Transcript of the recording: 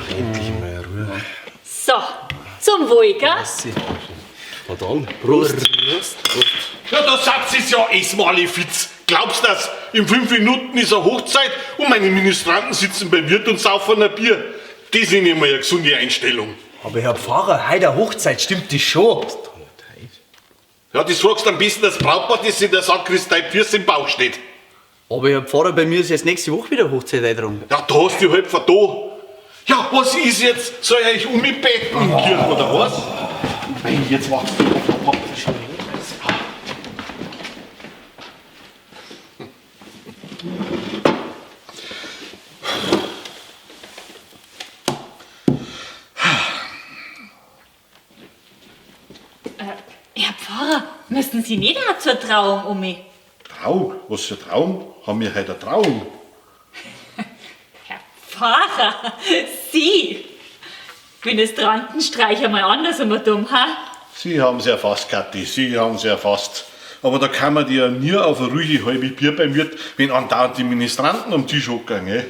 Endlich mal Ruhe. So, zum Wohl, gell? Na dann, Prost. Ja, da sagt es ja erstmal alle fitz. Glaubst du das? In 5 Minuten ist eine Hochzeit und meine Ministranten sitzen beim Wirt und saufen ein Bier. Das ist nicht mal eine gesunde Einstellung. Aber Herr Pfarrer, heute eine Hochzeit, stimmt das schon? Ja, das sagst du am besten das Brautpaar, das in der Sakristei Pfirs im Bauch steht. Aber Herr Pfarrer, bei mir ist jetzt nächste Woche wieder Hochzeit eintragen. Ja, da hast du die Hälfte da. Ja, was ist jetzt? Soll ich euch umbeten in die Kirche oder was? Nein, jetzt wachst du auf. Herr Pfarrer, müssen Sie nicht auch zur Trauung um mich? Trauung? Was für Trauung? Haben wir heute eine Trauung? Herr Pfarrer, Sie! Ministranten streichen mal anders dumm, ha? Sie haben's erfasst, Kathi, Sie haben's erfasst. Aber da kann man dir ja nie auf eine ruhige halbe Bier beim Wirt, wenn andauernd die Ministranten am Tisch hocken, gell?